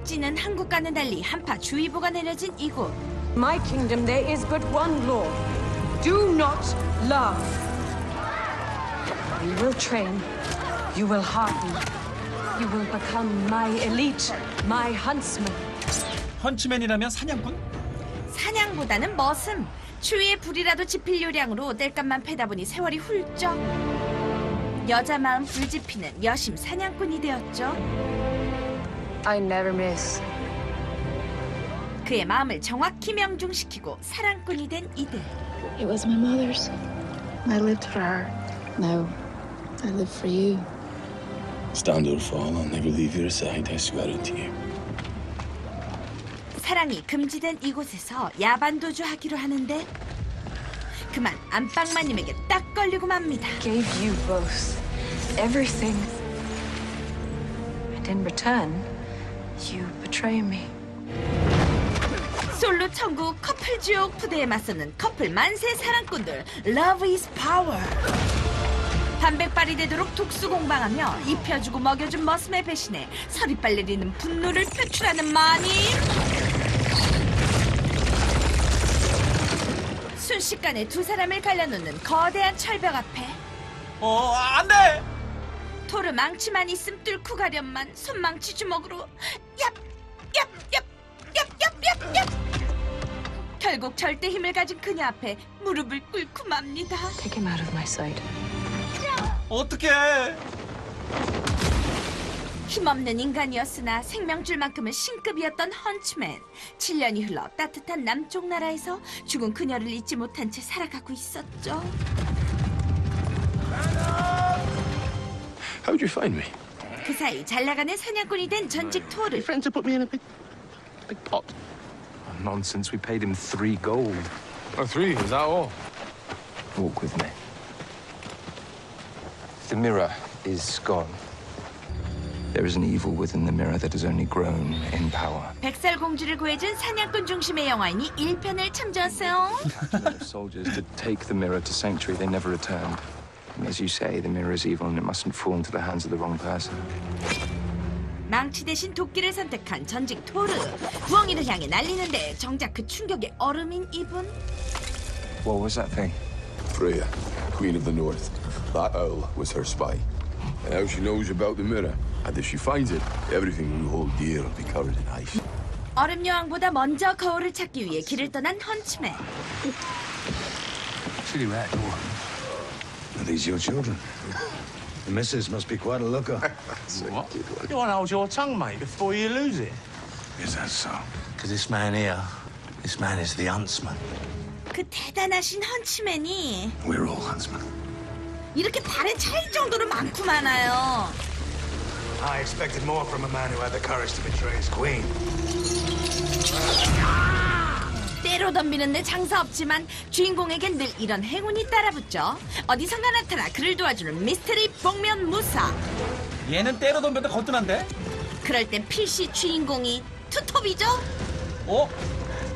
찌는 한국과는 달리 한파 주의보가 내려진 이곳. My kingdom there is but one law. Do not love. You will train. You will harden. You will become my elite, my huntsman. 헌츠맨이라면 사냥꾼? 사냥보다는 머슴. 추위에 불이라도 지필 요량으로 땔감만 패다 보니 세월이 훌쩍. 여자 마음 불지피는 여심 사냥꾼이 되었죠. I never miss. 그의 마음을 정확히 명중시키고 사랑꾼이 된 이들. It was my mother's. I lived for her. Now, I live for you. Stand or fall, I'll never leave your side, I swear it to you. 사랑이 금지된 이곳에서 야반도주 하기로 하는데 그만 안방마님에게 딱 걸리고 맙니다. Gave you both everything. And in return, you betray me. 솔로 천국 커플 지옥 부대에 맞서는 커플 만세 사랑꾼들 Love is Power. 반백발이 되도록 독수 공방하며 입혀주고 먹여준 머슴의 배신에 서리빨 내리는 분노를 표출하는 마님. 순식간에 두 사람을 갈라놓는 거대한 철벽 앞에 안 돼! 토르 망치만 있음 뚫고 가련만 손망치 주먹으로 얍! 결국 절대 힘을 가진 그녀 앞에 무릎을 꿇고 맙니다. Take him out of my sight. 어떡해! 힘없는 인간이었으나 생명줄만큼은 신급이었던 헌츠맨. 7년이 흘러 따뜻한 남쪽 나라에서 죽은 그녀를 잊지 못한 채 살아가고 있었죠. How'd you find me? 그 사이 잘나가는 사냥꾼이 된 전직 토르. Friends have put me in a big pot. Nonsense, we paid him 3 gold. Oh, 3, is that all? Walk with me. The mirror is gone. There is an evil within the mirror that has only grown in power. 백설공주를 구해준 사냥꾼 중심의 영화이니 1편을 참조했어요. Captured soldiers to take the mirror to sanctuary. They never returned. And as you say, the mirror is evil and it mustn't fall into the hands of the wrong person. 망치 대신 도끼를 선택한 전직 토르. 부엉이를 향해 날리는데 정작 그 충격에 얼음인 이분. What was that thing? Freya, Queen of the North. That owl was her spy. And now she knows about the mirror. And if she finds it, everything we hold dear will be covered in ice. 얼음 여왕보다 먼저 거울을 찾기 위해 길을 떠난 헌츠맨. Silhouette. Are these your children? The missus must be quite a looker. What? You want to hold your tongue, mate, before you lose it? Is that so? Because this man here, this man is the huntsman. 그 대단하신 헌츠맨이 We're all huntsmen. 이렇게 발에 차일 정도로 많고 많아요. I expected more from a man who had the courage to betray his queen. 때로 덤비는데 장사 없지만 주인공에겐 늘 이런 행운이 따라붙죠. 어디선가 나타나 그를 도와주는 미스테리 복면 무사. 얘는 때려 덤벼도 거뜬한데? 그럴 땐 필시 주인공이 투톱이죠.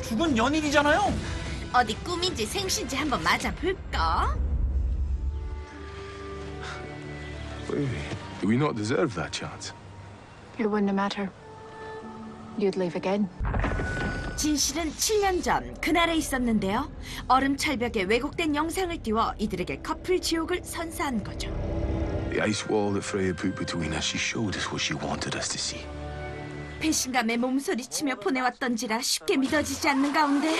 죽은 연인이잖아요. 어디 꿈인지 생신지 한번 맞아볼까? Do we not deserve that chance? It wouldn't matter. You'd leave again. 진실은 7년 전 그날에 있었는데요. 얼음 철벽에 왜곡된 영상을 띄워 이들에게 커플 지옥을 선사한 거죠. The ice wall that Freya put between us, she showed us what she wanted us to see. 배신감에 몸소리치며 보내왔던지라 쉽게 믿어지지 않는 가운데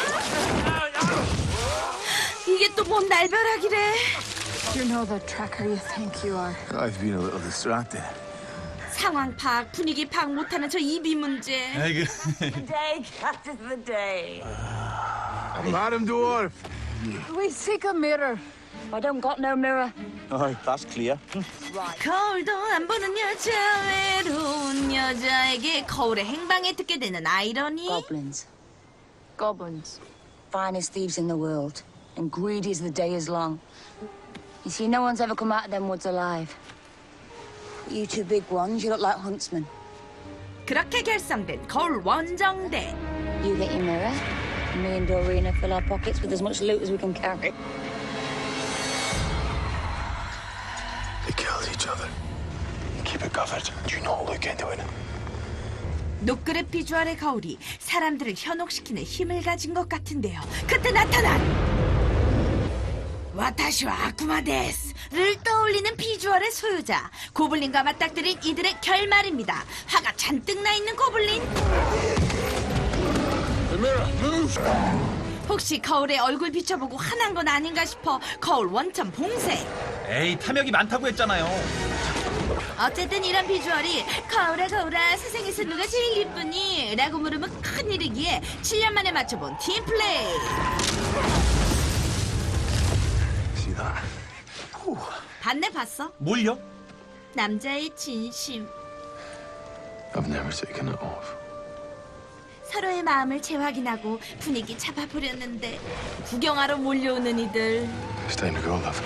이게 또 뭔 날벼락이래. You're not the tracker you think you are. I've been a little distracted. 상황 파악, 분위기 파악 못하는 저 입이 문제. 에이, Day, Captain of the day. Madam Dwarf! We seek a mirror. I don't got no mirror. Oh, that's clear. 거울도 안 보는 여자, 외로운 여자에게 거울의 행방에 듣게 되는 아이러니. Goblins. Goblins. Finest thieves in the world. And greedy as the day is long. You see, no one's ever come out of them woods alive. You two big ones, you look like huntsmen. 그렇게 결성된 거울 원정대. You get your mirror. And me and Dorina fill our pockets with as much loot as we can carry. They killed each other. Keep it covered. Do not look into it. 노크랩 비주얼의 거울이 사람들을 현혹시키는 힘을 가진 것 같은데요. 그때 나타난 와타시와 아쿠마 데스를 떠올리는 비주얼의 소유자, 고블린과 맞닥뜨린 이들의 결말입니다. 화가 잔뜩 나 있는 고블린. 혹시 거울에 얼굴 비춰보고 화난 건 아닌가 싶어 거울 원천 봉쇄. 에이, 탐욕이 많다고 했잖아요. 어쨌든 이런 비주얼이 거울아 거울아 세상에서 누가 제일 이쁘니? 라고 물으면 큰일이기에 7년 만에 맞춰본 팀플레이. See that? 반내 봤어? 뭘요? 남자의 진심. I've never taken it off. 서로의 마음을 재확인하고 분위기 잡아보렸는데 구경하러 몰려오는 이들. It's time to go, love.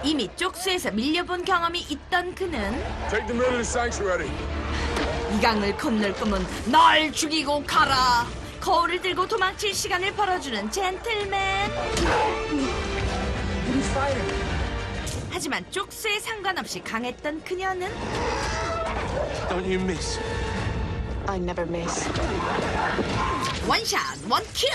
이미 쪽수에서 밀려본 경험이 있던 그는 Take the mirror to sanctuary. 이 강을 건널 거면 날 죽이고 가라. 거울을 들고 도망칠 시간을 벌어주는 젠틀맨. 하지만 쪽수에 상관없이 강했던 그녀는 Don't you miss? I never miss. 원샷 원킬.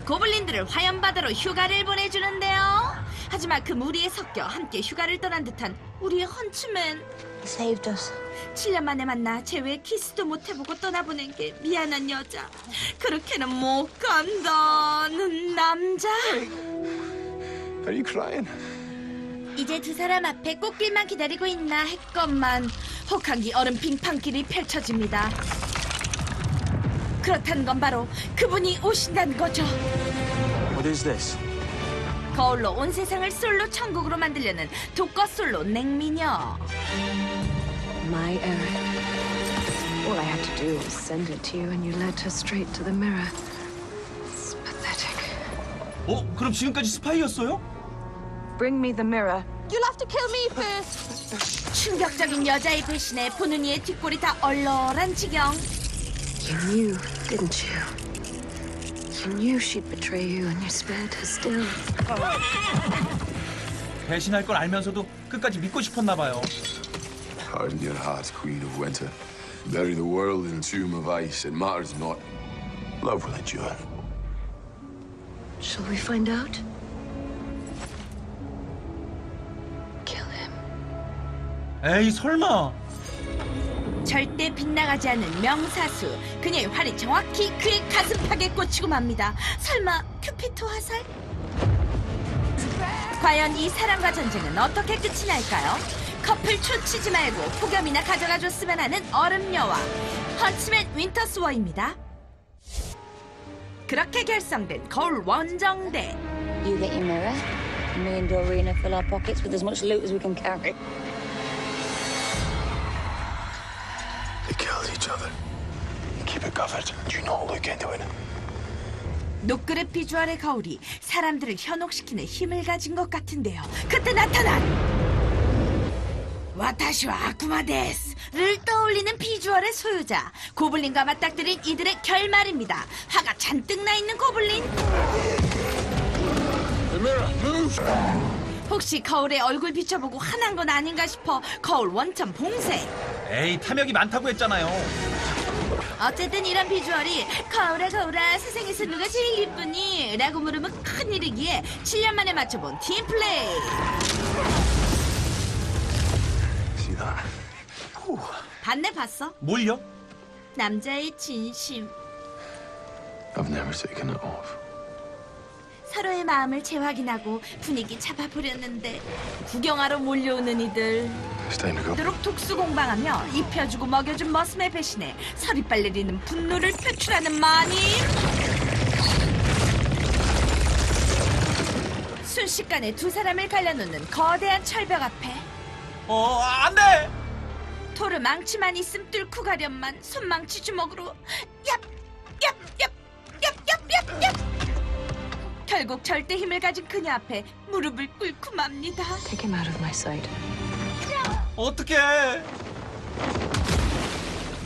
고블린들을 화염바다로 휴가를 보내주는데요. 하지만 그 무리에 섞여 함께 휴가를 떠난 듯한 우리의 헌츠맨. Saved us. 7년 만에 만나 제외 키스도 못 해보고 떠나보낸 게 미안한 여자. 그렇게는 못 간다는 남자. Are you crying? 이제 두 사람 앞에 꽃길만 기다리고 있나 했건만 혹한기 얼음 빙판길이 펼쳐집니다. 그렇다는 건 바로 그분이 오신다는 거죠. What is this? 거울로 온 세상을 솔로 천국으로 만들려는 독거 솔로 냉미녀. My errand. All I had to do was send it to you and you led her straight to the mirror. It's pathetic. 그럼 지금까지 스파이였어요? Bring me the mirror. You'll have to kill me first. 충격적인 여자의 배신에 보는 이의 뒷골이 다 얼얼한 지경. You knew, didn't you? You knew she'd betray you and you spared her still. 배신할 걸 알면서도 끝까지 믿고 싶었나 봐요. Harden your heart, Queen of Winter. Bury the world in a tomb of ice. It matters not. Love will endure. Shall we find out? Kill him. 에이, 설마. 절대 빗나가지 않는 명사수. 그녀의 활이 정확히 그의 가슴팍에 꽂히고 맙니다. 설마 큐피트 화살? 과연 이 사랑과 전쟁은 어떻게 끝이 날까요? 커플 초치지 말고 폭염이나 가져가 줬으면 하는 얼음여왕 헌츠맨 윈터스워입니다. 그렇게 결성된 거울 원정대. You get your mirror. Me and Dorina fill our pockets with as much loot as we can carry. They killed each other. Keep it covered. Do not look into it. 노크랩 비주얼의 거울이 사람들을 현혹시키는 힘을 가진 것 같은데요. 그때 나타난 와타시와 아쿠마 데스를 떠올리는 비주얼의 소유자, 고블린과 맞닥뜨린 이들의 결말입니다. 화가 잔뜩 나 있는 고블린. The mirror, move! 혹시 거울에 얼굴 비춰보고 화난 건 아닌가 싶어 거울 원천 봉쇄. 에이, 탐욕이 많다고 했잖아요. 어쨌든 이런 비주얼이 거울아 거울아 세상에서 누가 제일 이쁘니? 라고 물으면 큰일이기에 7년 만에 맞춰본 팀플레이. See that? 반내 봤어? 뭘요? 남자의 진심. I've never taken it off. 서로의 마음을 재확인하고 분위기 잡아보렸는데 구경하러 몰려오는 이들. It's time to go. 그토록 독수공방하며 입혀주고 먹여준 머슴의 배신에 서리빨 내리는 분노를 표출하는 마님. 순식간에 두 사람을 갈라놓는 거대한 철벽 앞에 안 돼! 토르 망치만 있음 뚫고 가련만 손망치 주먹으로 얍! 결국 절대 힘을 가진 그녀 앞에 무릎을 꿇고 맙니다. Take him out of my sight. 어떡해!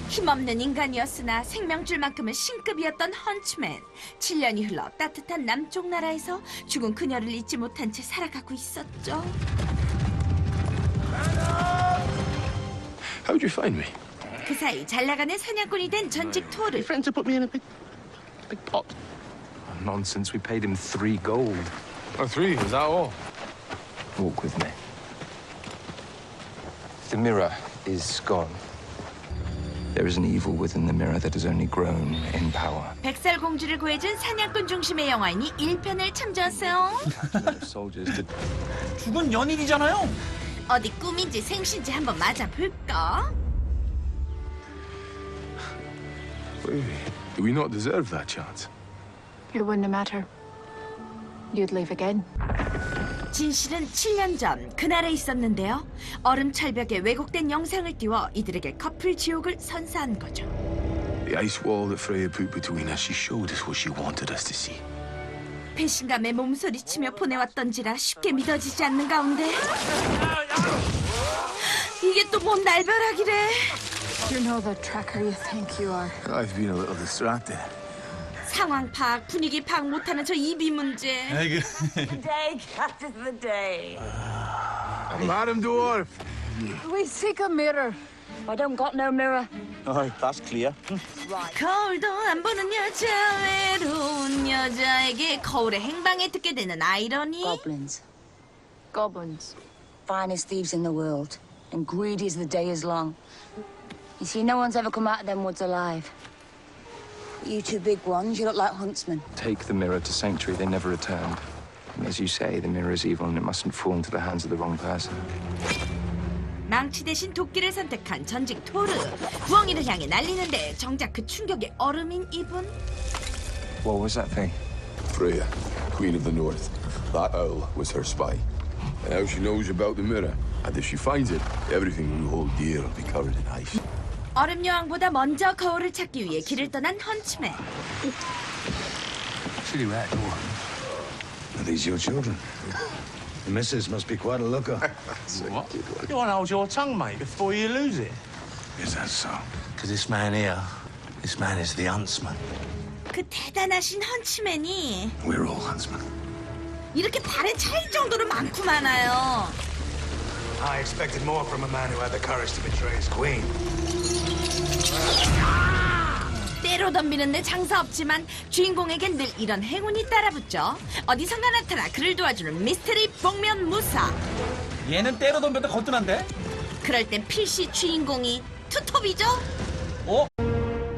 힘없는 인간이었으나 생명줄만큼은 신급이었던 헌츠맨. 7년이 흘러 따뜻한 남쪽 나라에서 죽은 그녀를 잊지 못한 채 살아가고 있었죠. How'd you find me? 그 사이 잘 나가는 사냥꾼이 된 전직 토르. Friends to put me in a big pot. Nonsense. We paid him 3 gold. Oh, 3, is that all? Walk with me. The mirror is gone. There is an evil within the mirror that has only grown in power. 백설공주를 구해준 사냥꾼 중심의 영화이니 1편을 참조하세요. Soldiers to 죽은 연인이잖아요. 어디 꿈인지 생신지 한번 맞아볼까? Wait, do we not deserve that chance? It wouldn't matter. You'd leave again. 진실은 7년 전 그날에 있었는데요. 얼음 철벽에 왜곡된 영상을 띄워 이들에게 커플 지옥을 선사한 거죠. The ice wall that Freya put between us, she showed us what she wanted us to see. 배신감에 몸소리치며 보내왔던지라 쉽게 믿어지지 않는 가운데 이게 또 뭔 날벼락이래. You're not the tracker you think you are. I've been a little distracted. 상황 파악, 분위기 파악 못하는 저 입이 문제. 에이, Day, captain of the day. Madam Dwarf! We seek a mirror. I don't got no mirror. Oh, that's clear. 거울도 안 보는 여자, 외로운 여자에게 거울의 행방에 듣게 되는 아이러니. Goblins. Goblins. Finest thieves in the world. And greedy as the day is long. You see, no one's ever come out of them woods alive. You two big ones, you look like huntsmen. take the mirror to Sanctuary. They never returned. And as you say, the mirror is evil and it mustn't fall into the hands of the wrong person. 망치 대신 도끼를 선택한 전직 토르. 부엉이를 향해 날리는데 정작 그 충격에 얼음인 이분. What was that thing? Freya, Queen of the North. That owl was her spy. And now she knows about the mirror. And if she finds it, everything we hold dear will be covered in ice. 얼음 여왕보다 먼저 거울을 찾기 위해 길을 떠난 헌츠맨. Silhouette. Are these your children? The missus must be quite a looker. What? You want to hold your tongue, mate, before you lose it? Is that so? Because this man here, this man is the huntsman. 그 대단하신 헌츠맨이 We're all huntsmen. 이렇게 발에 차일 정도로 많고 많아요. I expected more from a man who had the courage to betray his queen. 때로 덤비는데 장사 없지만 주인공에겐 늘 이런 행운이 따라붙죠. 어디선가 나타나 그를 도와주는 미스테리 복면 무사. 얘는 때로 덤벼도 거뜬한데? 그럴 땐 필시 주인공이 투톱이죠. 어?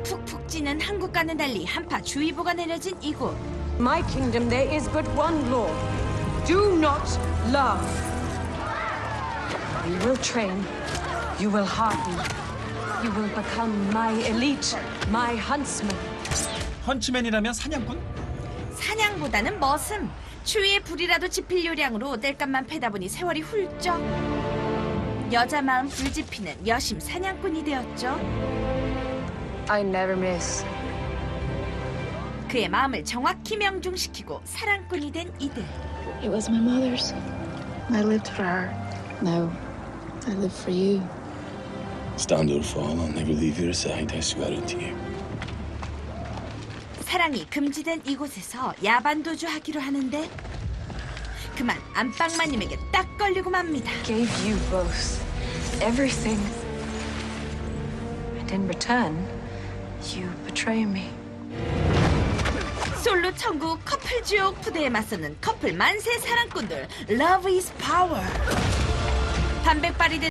푹푹 찌는 한국과는 달리 한파 주의보가 내려진 이곳. My kingdom there is but one law. Do not love. You will train. You will harden. You will become my elite, my huntsman. 헌츠맨이라면 사냥꾼? 사냥보다는 머슴. 추위에 불이라도 지필 요량으로 땔감만 패다 보니 세월이 훌쩍. 여자 마음 불지피는 여심 사냥꾼이 되었죠. I never miss. 그의 마음을 정확히 명중시키고 사랑꾼이 된 이들. It was my mother's. I lived for her. Now, I live for you. Stand or fall, I'll never leave your side, I swear it to you. 사랑이 금지된 이곳에서 야반도주하기로 하는데 그만 안방마님에게 딱 걸리고 맙니다. Gave you both everything. And in return, you betray me. 솔로 천국 커플 지옥 부대에 맞서는 커플 만세 사랑꾼들 Love is Power. 단백발이 된